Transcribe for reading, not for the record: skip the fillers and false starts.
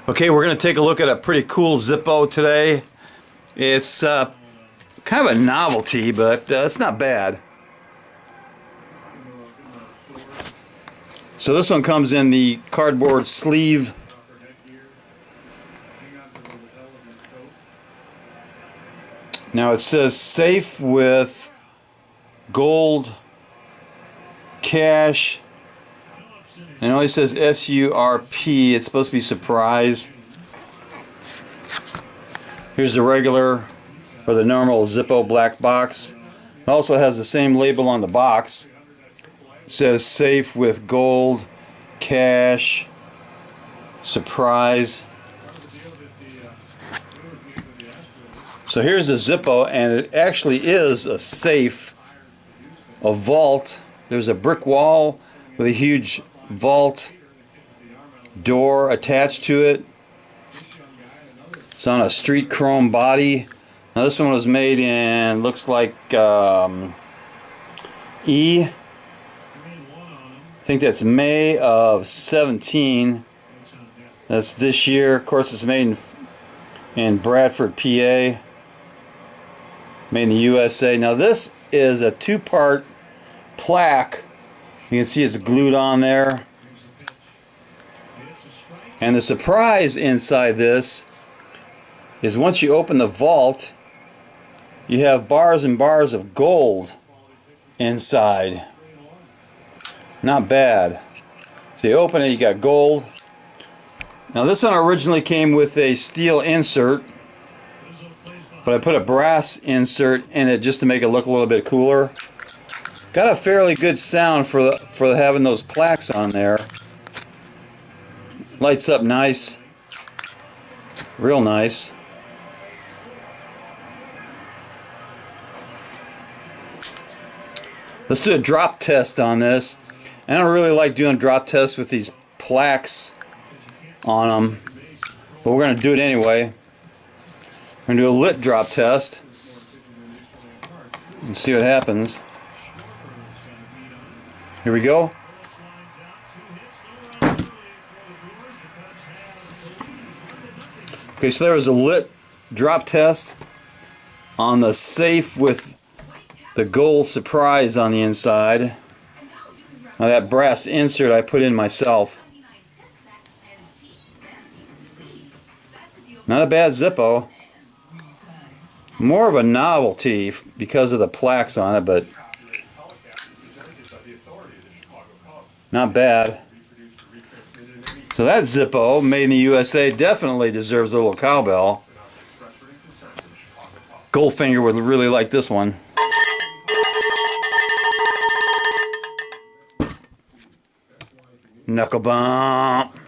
Okay, we're going to take a look at a pretty cool Zippo today. It's kind of a novelty, but it's not bad. So this one comes in the cardboard sleeve. Now it says safe with gold, cash. It only says S-U-R-P. It's supposed to be surprise. Here's the regular or the normal Zippo black box. It also has the same label on the box. It says safe with gold, cash, surprise. So here's the Zippo, and it actually is a safe, a vault. There's a brick wall with a huge vault door attached to it. It's on a street chrome body. Now this one was made in, looks like E. I think that's May of 17. That's this year. Of course, it's made in Bradford, PA. Made in the USA. Now this is a two-part plaque. You can see it's glued on there. And the surprise inside this is once you open the vault, you have bars and bars of gold inside. Not bad. So you open it, you got gold. Now this one originally came with a steel insert, but I put a brass insert in it just to make it look a little bit cooler. Got a fairly good sound for having those plaques on there. Lights up nice. Real nice. Let's do a drop test on this. I don't really like doing drop tests with these plaques on them, but we're going to do it anyway. We're going to do a lit drop test and see what happens. Here we go. Okay, so there was a lit drop test on the safe with the gold surprise on the inside. Now that brass insert I put in myself. Not a bad Zippo. More of a novelty because of the plaques on it, but not bad. So that Zippo, made in the USA, definitely deserves a little cowbell. Goldfinger would really like this one. Knuckle bump.